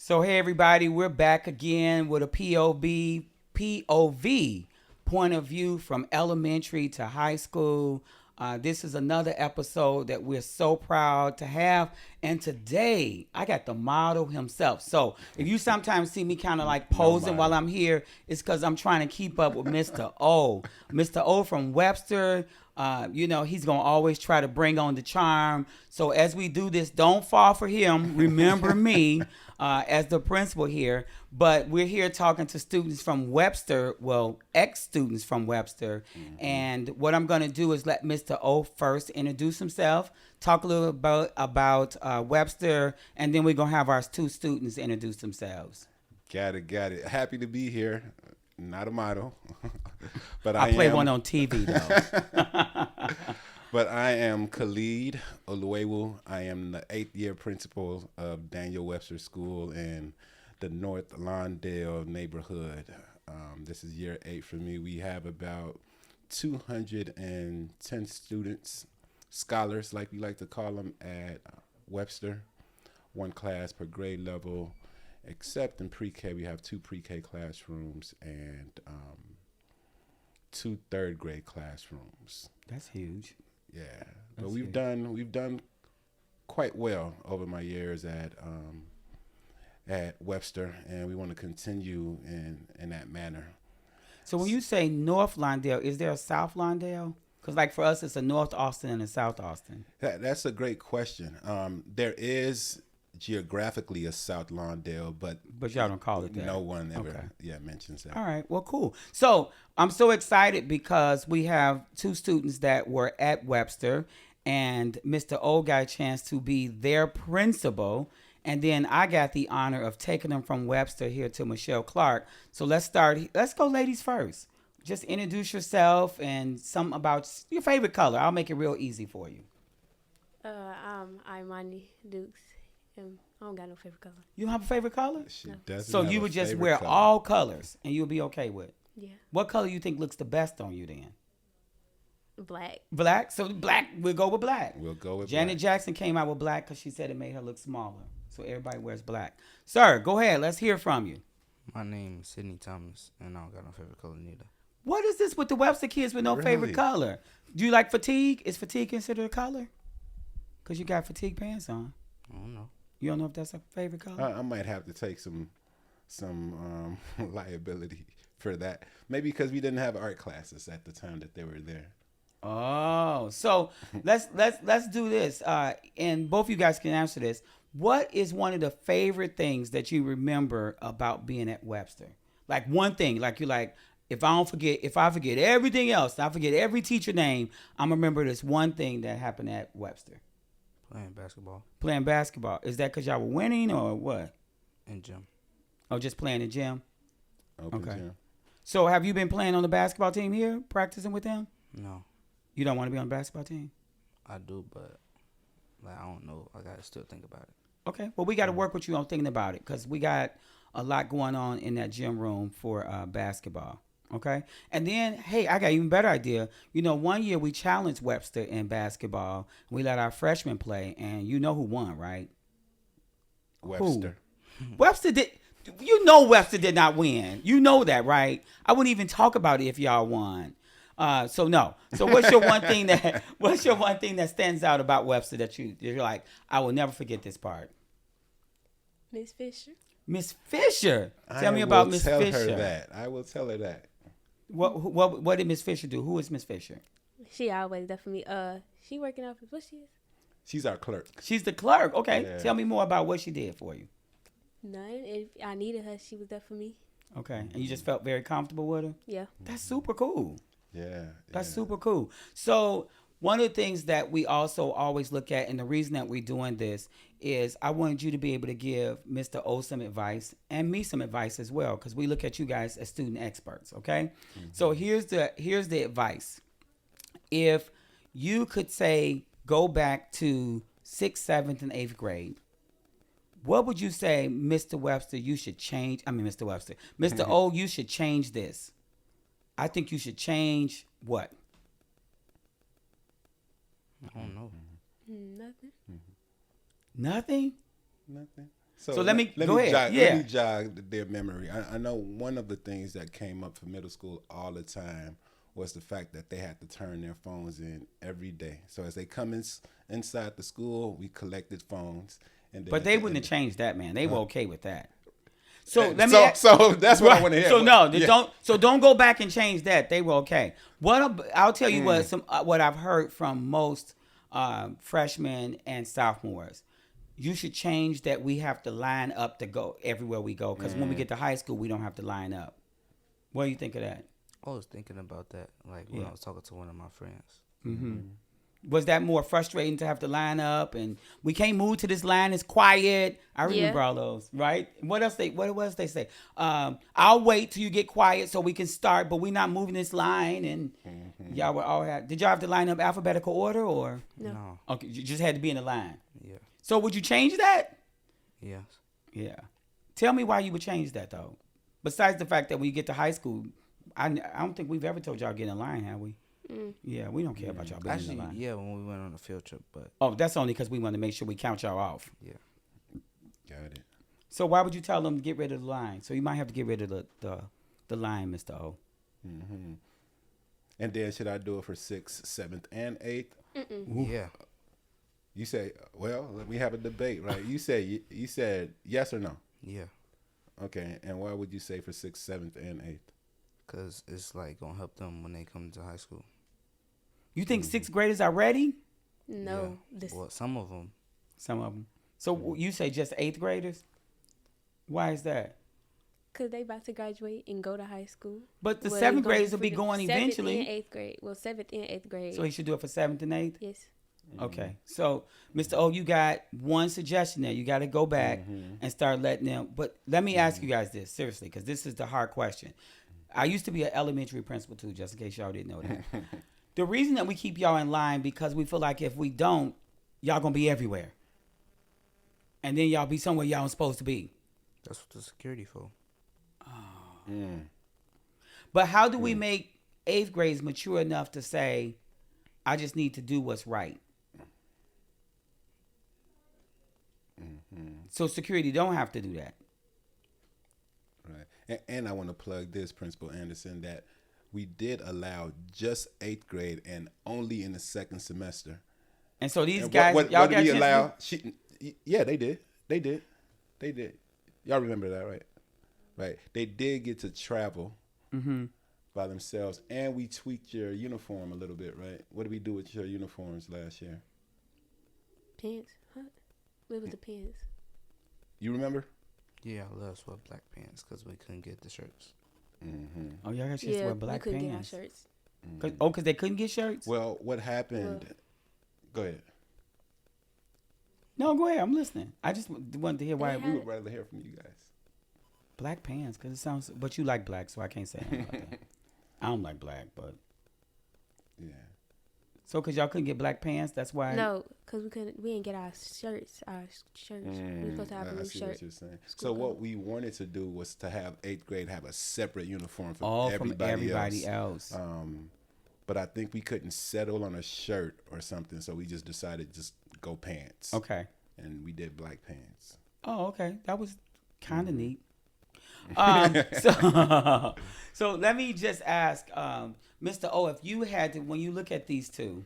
So hey everybody, we're back again with a POV point of view from elementary to high school. This is another episode that we're so proud to have. And today I got the model himself. So if you sometimes see me kind of like posing while I'm here, it's because I'm trying to keep up with Mr. O. Mr. O from Webster. He's going to always try to bring on the charm. So as we do this, don't fall for him. Remember me as the principal here. But we're here talking to students from Webster, well, ex-students from Webster. Mm-hmm. And what I'm going to do is let Mr. O first introduce himself, talk a little about Webster, and then we're going to have our two students introduce themselves. Got it. Happy to be here. Not a model, but I play one on TV though. But I am Khalid Oluwewu. I am the 8th year principal of Daniel Webster School in the North Lawndale neighborhood. This is year 8 for me. We have about 210 students, scholars like we like to call them at Webster, one class per grade level. Except in pre-K, we have 2 pre-K classrooms and 2 third grade classrooms. That's huge. Yeah, but we've done quite well over my years at Webster, and we want to continue in that manner. So when you say North Lawndale, is there a South Lawndale? Because like for us, it's a North Austin and a South Austin. That's a great question. There is geographically a South Lawndale, but y'all don't call it that. No one ever mentions that. All right, well, cool. So I'm so excited because we have 2 students that were at Webster, and Mr. O got a chance to be their principal, and then I got the honor of taking them from Webster here to Michele Clark. So let's go ladies first. Just introduce yourself and some about your favorite color. I'll make it real easy for you. I'm Imani Dukes. I don't got no favorite color. You don't have a favorite color? She doesn't. So you would just wear color. all colors and you'll be okay with it? Yeah. What color you think looks the best on you then? Black. Black? So black, we'll go with black. We'll go with Janet black. Jackson came out with black because she said it made her look smaller. So everybody wears black. Sir, go ahead. Let's hear from you. My name is Sydney Thomas, and I don't got no favorite color neither. What is this with the Webster kids with no favorite color? Do you like fatigue? Is fatigue considered a color? Because you got fatigue pants on. I don't know. You don't know if that's a favorite color? I might have to take some liability for that. Maybe because we didn't have art classes at the time that they were there. Oh, so let's do this. And both of you guys can answer this. What is one of the favorite things that you remember about being at Webster? Like one thing, like you're like, if I forget everything else, I forget every teacher name, I'm gonna remember this one thing that happened at Webster. Playing basketball. Is that because y'all were winning or what? In gym. Oh, just playing in gym? Open gym. So have you been playing on the basketball team here, practicing with them? No. You don't want to be on the basketball team? I do, but I don't know. I got to still think about it. Okay. Well, we got to work with you on thinking about it because we got a lot going on in that gym room for basketball. Okay. And then, hey, I got an even better idea. One year we challenged Webster in basketball. We let our freshmen play, and you know who won, right? Webster. Who? Webster did. Webster did not win. You know that, right? I wouldn't even talk about it if y'all won. So no. So what's your one thing that stands out about Webster that you're like, I will never forget this part? Miss Fisher. Miss Fisher. Tell me about Miss Fisher. I will tell her that. What did Miss Fisher do? Who is Miss Fisher? She always definitely she working out what she is. She's our clerk. She's the clerk. Okay. Yeah. Tell me more about what she did for you. None. If I needed her, she was there for me. Okay. And you just felt very comfortable with her? Yeah. That's super cool. Yeah. That's super cool. So one of the things that we also always look at, and the reason that we're doing this, is I wanted you to be able to give Mr. O some advice and me some advice as well, because we look at you guys as student experts, okay? Mm-hmm. So here's the advice. If you could say go back to 6th, 7th, and 8th grade, what would you say, Mr. Webster, you should change? Mr. Webster. Mr. O, you should change this. I think you should change what? I don't know. Nothing. Nothing? Nothing. So let me go Jog, ahead. Let Yeah. me jog their memory. I know one of the things that came up for middle school all the time was the fact that they had to turn their phones in every day. So as they come inside the school, we collected phones. And then But at they the wouldn't end- have changed that, man. They were okay with that. So let me. So that's what I want to hear. So no, Yeah. don't go back and change that. They were okay. I'll tell you Mm. what I've heard from most freshmen and sophomores. You should change that. We have to line up to go everywhere we go, because when we get to high school, we don't have to line up. What do you think of that? I was thinking about that, like when Yeah. I was talking to one of my friends. Was that more frustrating to have to line up and we can't move to this line? It's quiet. I remember all those, right? What else they say? I'll wait till you get quiet so we can start, but we're not moving this line. And y'all were all did y'all have to line up alphabetical order or? No. Okay, you just had to be in the line. Yeah. So would you change that? Yes. Yeah. Tell me why you would change that though. Besides the fact that when you get to high school, I don't think we've ever told y'all to get in line, have we? Yeah, we don't care about y'all being in Actually, the line. yeah, when we went on a field trip, but Oh, that's only because we want to make sure we count y'all off. yeah. Got it. So why would you tell them to get rid of the line? So you might have to get rid of the line, Mr. O. Mm-hmm. And then should I do it for 6th, 7th, and 8th? Yeah. You say, well, let me have a debate, right? You said yes or no. Yeah. Okay, and why would you say for 6th, 7th, and 8th? Because it's like going to help them when they come to high school. You think sixth graders are ready? No, Yeah. Well, some of them. Some of them. So you say just eighth graders? Why is that? because they about to graduate and go to high school. But the Well, seventh they go graders to will be going seventh eventually. and eighth grade. Well, seventh and eighth grade. So he should do it for seventh and eighth? Yes. Okay. So, Mr. O, you got one suggestion there. You got to go back and start letting them. But let me ask you guys this, seriously, because this is the hard question. I used to be an elementary principal, too, just in case y'all didn't know that. The reason that we keep y'all in line because we feel like if we don't, y'all going to be everywhere. And then y'all be somewhere y'all ain't supposed to be. That's what the security for. But how do we make eighth grades mature enough to say, I just need to do what's right? So security don't have to do that. Right. And I want to plug this, Principal Anderson, that we did allow just 8th grade and only in the second semester. And so these And guys, what y'all did got we a chance allow? to do- Yeah, they did. Y'all remember that, right? Right. They did get to travel by themselves, and we tweaked your uniform a little bit, right? What did we do with your uniforms last year? Pants? What? What was the pants? You remember? Yeah, I love sweat black pants because we couldn't get the shirts. Oh, y'all got a chance to Yeah, wear we black couldn't get our pants. shirts. Because they couldn't get shirts? Well, what happened? Go ahead. No, go ahead. I'm listening. I just wanted to hear why We would rather hear from you guys. black pants. Because it sounds, but you like black, so I can't say anything about that. I don't like black, but Yeah. so because y'all couldn't get black pants, that's why. No, because we didn't get our shirts. We were supposed to have a I new see shirt. what you're saying. School So what color. we wanted to do was to have 8th grade have a separate uniform for All everybody, from everybody else. But I think we couldn't settle on a shirt or something, so we just decided just go pants. Okay. And we did black pants. Oh, okay. That was kind of neat. So let me just ask, Mr. O, if you had to, when you look at these two,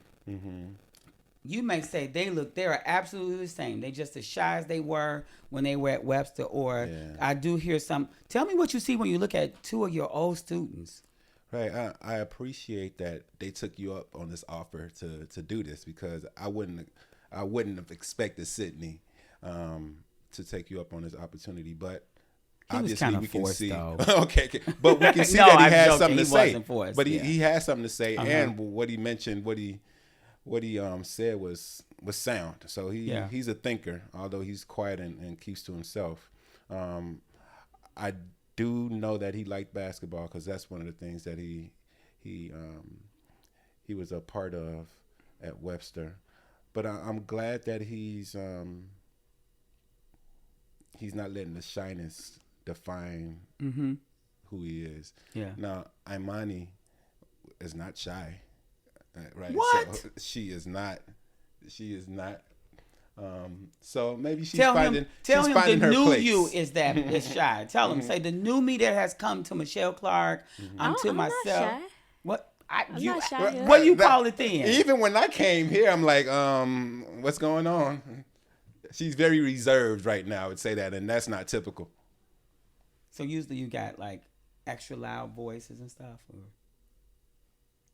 you may say they are absolutely the same. They just as shy as they were when they were at Webster, or I do hear some. Tell me what you see when you look at two of your old students. Right. I appreciate that they took you up on this offer to do this, because I wouldn't have expected Sydney to take you up on this opportunity, but He was obviously kinda we can forced, see. though. Okay, but we can see No, that he I'm has joking. something to He say. wasn't forced, But yeah. he has something to say, Uh-huh. and what he mentioned, what he said was sound. So he's a thinker, although he's quiet and keeps to himself. I do know that he liked basketball, because that's one of the things that he was a part of at Webster. But I'm glad that he's not letting the shyness define who he is. Yeah. Now, Imani is not shy, right? What? So she is not. So maybe she's Tell finding him the her new place. you is shy. Tell him, say the new me that has come to Michelle Clark. I'm to I'm not myself. shy. What I'm not shy here. what do you call it then? Even when I came here, I'm like, what's going on? She's very reserved right now. I would say that, and that's not typical. So usually you got like extra loud voices and stuff, or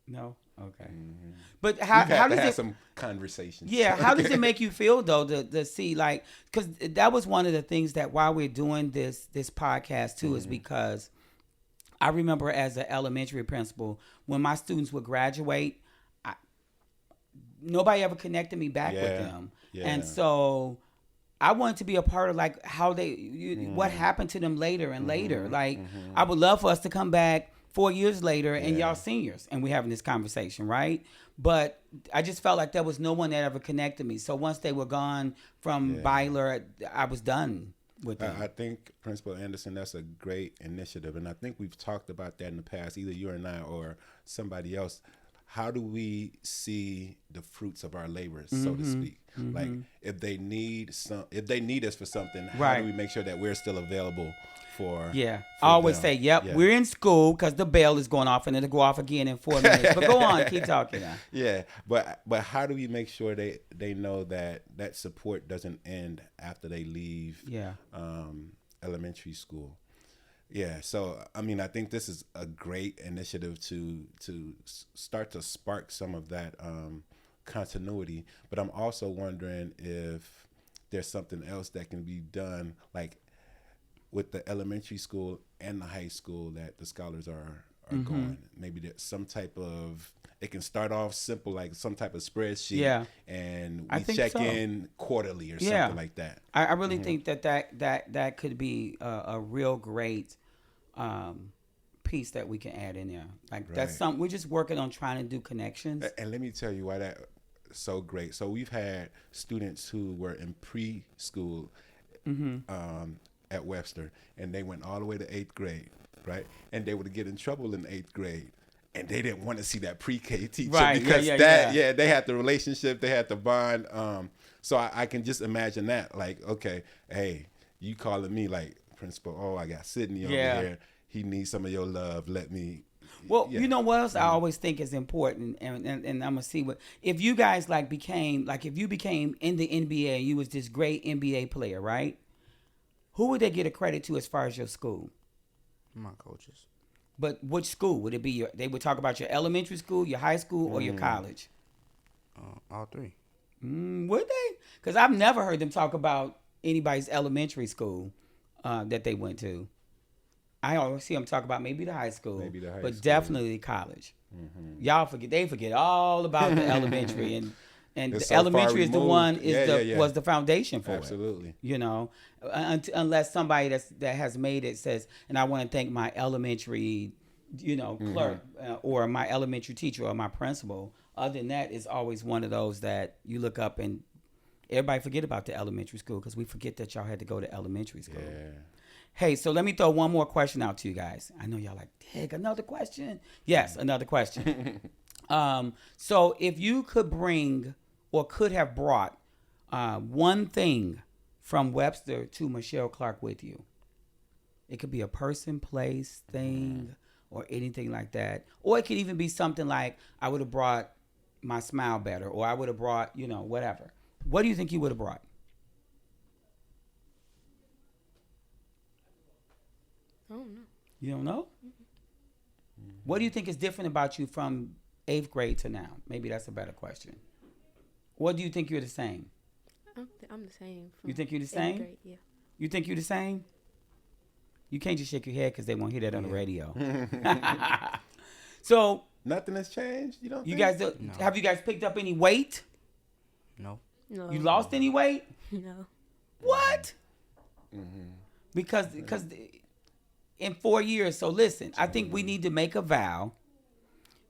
no? Okay. But how Have does to have it? some conversations. Yeah, how does it make you feel though to see like, because that was one of the things that why we're doing this podcast too is because I remember as an elementary principal when my students would graduate, nobody ever connected me back with them, and so I wanted to be a part of like how what happened to them later and later. Like I would love for us to come back 4 years later and y'all seniors and we're having this conversation, right? But I just felt like there was no one that ever connected me. So once they were gone from Byler, I was done with them. I think Principal Anderson, that's a great initiative, and I think we've talked about that in the past, either you and I or somebody else. How do we see the fruits of our labors, so to speak? Like if they need us for something, how do we make sure that we're still available for? Yeah, I always say, we're in school because the bell is going off and it'll go off again in 4 minutes. But go on, keep talking now. Yeah, but how do we make sure they know that support doesn't end after they leave? Elementary school. Yeah, so I mean, I think this is a great initiative to start to spark some of that continuity. But I'm also wondering if there's something else that can be done, like with the elementary school and the high school that the scholars are going. Maybe there's some type of, it can start off simple, like some type of spreadsheet, and we check in quarterly or something like that. I really think that could be a real great piece that we can add in there. Like that's something we're just working on, trying to do connections. And let me tell you why that's so great. So we've had students who were in preschool at Webster, and they went all the way to 8th grade, right? And they would get in trouble in 8th grade. And they didn't want to see that pre-K teacher because they had the relationship, they had the bond. So I can just imagine that, like, okay, hey, you calling me like, Principal, oh, I got Sydney over here. He needs some of your love. Let me. Well, you know what else I always think is important, and I'm gonna see what if you guys if you became in the NBA and you was this great NBA player, right? Who would they get a credit to as far as your school? My coaches. But which school would it be? They would talk about your elementary school, your high school, or your college. All three. Would they? Because I've never heard them talk about anybody's elementary school that they went to. I always see them talk about maybe the high school, but definitely college. Y'all forget all about the elementary, and the elementary is the one was the foundation for it. Absolutely. You know, unless somebody that has made it says, and I want to thank my elementary, clerk or my elementary teacher or my principal. Other than that, it's always one of those that you look up and everybody forget about the elementary school because we forget that y'all had to go to elementary school. Yeah. Hey, so let me throw one more question out to you guys. I know y'all like, dig, another question? Yes, another question. So if you could bring or could have brought one thing from Webster to Michelle Clark with you, it could be a person, place, thing, or anything like that. Or it could even be something like, I would have brought my smile better, or I would have brought, whatever. What do you think you would have brought? I don't know. You don't know? What do you think is different about you from 8th grade to now? Maybe that's a better question. What do you think you're the same? I'm the same. You think you're the same? Grade, yeah. You think you're the same? You can't just shake your head because they won't hear that on the radio. So nothing has changed. You don't. You guys have you guys picked up any weight? No. No. You lost any weight? No. What? Because in 4 years. So listen, I think we need to make a vow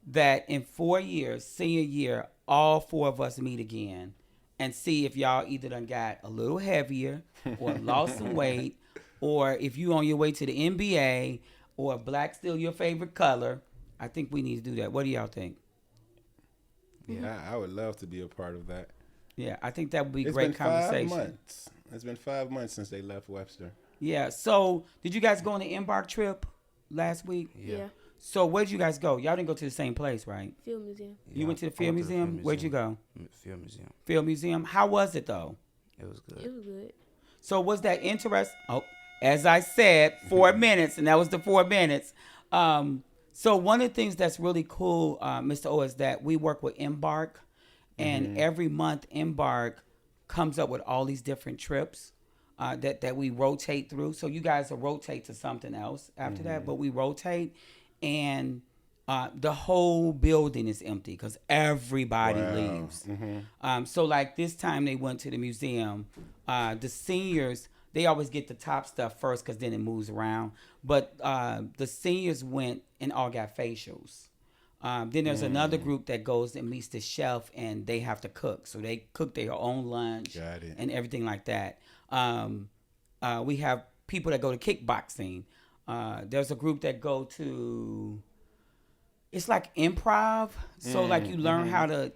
that in 4 years, senior year, all 4 of us meet again and see if y'all either done got a little heavier or lost some weight, or if you on your way to the NBA, or if black's still your favorite color. I think we need to do that. What do y'all think? Yeah, I would love to be a part of that. Yeah, I think that would be It's great been 5 conversation. months. It's been 5 months since they left Webster. Yeah. So, did you guys go on the Embark trip last week? Yeah. So, where did you guys go? Y'all didn't go to the same place, right? Field museum. You went to the I Field went to the Museum? Where'd you go? Field Museum. Field Museum. How was it though? It was good. It was good. So, was that interest? Oh, as I said, 4 minutes, and that was the 4 minutes. So, one of the things that's really cool, Mr. O, is that we work with Embark, and every month Embark comes up with all these different trips that we rotate through. So you guys will rotate to something else after that, but we rotate, and the whole building is empty because everybody leaves. So like this time they went to the museum. The seniors, they always get the top stuff first because then it moves around. But the seniors went and all got facials. Then there's another group that goes and meets the chef, and they have to cook. So they cook their own lunch and everything like that. We have people that go to kickboxing. There's a group that go to, it's like improv. So like you learn how to,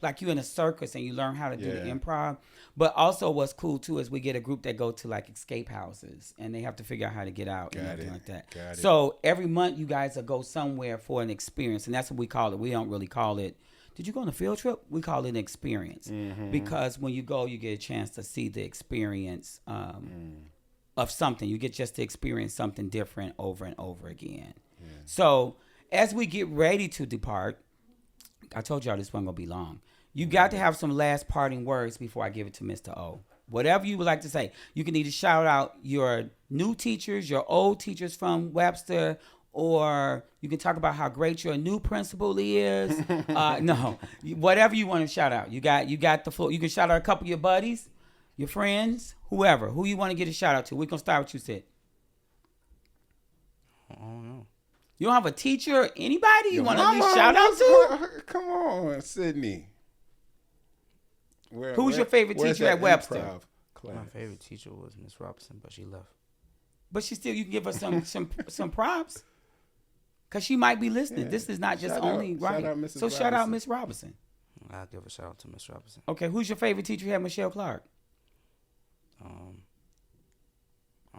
like you in a circus and you learn how to do the improv. But also what's cool too is we get a group that go to like escape houses and they have to figure out how to get out and everything like that. So every month you guys will go somewhere for an experience, and that's what we call it. We don't really call it, did you go on a field trip? We call it an experience because when you go, you get a chance to see the experience of something. You get just to experience something different over and over again. So as we get ready to depart, I told y'all this wasn't going to be long. You got to have some last parting words before I give it to Mr. O. Whatever you would like to say. You can either shout out your new teachers, your old teachers from Webster, or you can talk about how great your new principal is. No, whatever you want to shout out. You got the floor. You can shout out a couple of your buddies, your friends, whoever. Who you want to get a shout out to. We're going to start with you, Sid. I don't know. You don't have a teacher or anybody you want to at least shout out to? Come on, Sydney. Who's your favorite teacher at Webster? My favorite teacher was Miss Robinson, but she left. But she still, you can give her some props. Because she might be listening. Yeah. This is not just only right. Shout out Miss Robinson. I'll give a shout out to Miss Robinson. Okay, who's your favorite teacher? You had Michelle Clark. I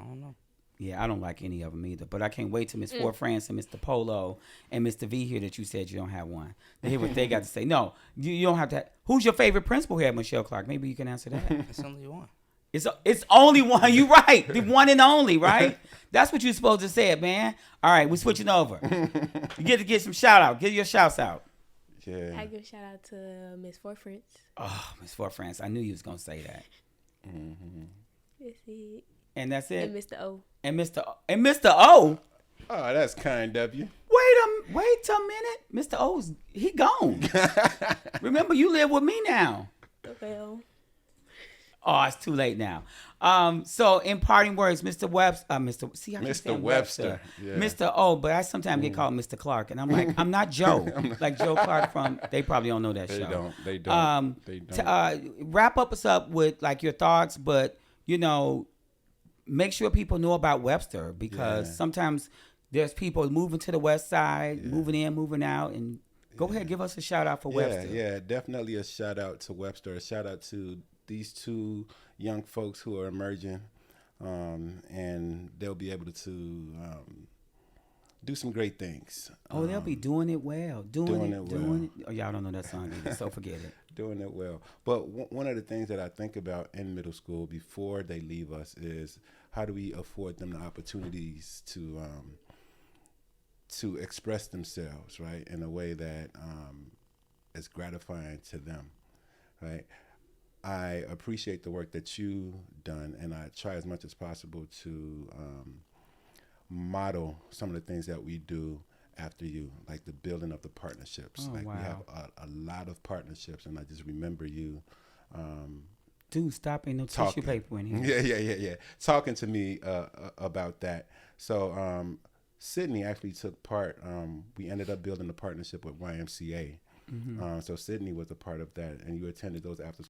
don't know. Yeah, I don't like any of them either. But I can't wait till Miss Fort France and Mr. Polo and Mr. V here that you said you don't have one. To hear what they got to say. No, you don't have to. Who's your favorite principal here at Michelle Clark? Maybe you can answer that. It's only one. It's only one. You right. The one and only, right? That's what you're supposed to say, man. All right, we're switching over. You get to get some shout out. Get your shouts out. Yeah. I give a shout out to Miss Fort France. Oh, Miss Fort France. I knew you was going to say that. That's it. And that's it. And Mr. O. And Mr. O. Oh, that's kind of you. Wait a minute. Mr. O's he gone. Remember, you live with me now. Well. Oh, it's too late now. So in parting words, Mr. Webster, Mr. Webster, yeah. Mr. O, but I sometimes get called Mr. Clark, and I'm like, I'm not Joe, like Joe Clark from. They probably don't know that show. They don't. Wrap us up with like your thoughts, but make sure people know about Webster because sometimes there's people moving to the west side, moving in, moving out, and go ahead, give us a shout out for Webster. Yeah, definitely a shout out to Webster. A shout out to these two young folks who are emerging, and they'll be able to do some great things. They'll be doing it well. Doing it. Oh, y'all don't know that song either, so forget it. Doing it well. But one of the things that I think about in middle school before they leave us is how do we afford them the opportunities to express themselves, right, in a way that is gratifying to them, right? I appreciate the work that you've done, and I try as much as possible to model some of the things that we do after you, like the building of the partnerships. We have a lot of partnerships, and I just remember you. Dude, stop! Ain't no tissue paper in here. Yeah. Talking to me about that. So Sydney actually took part. We ended up building a partnership with YMCA. So Sydney was a part of that, and you attended those after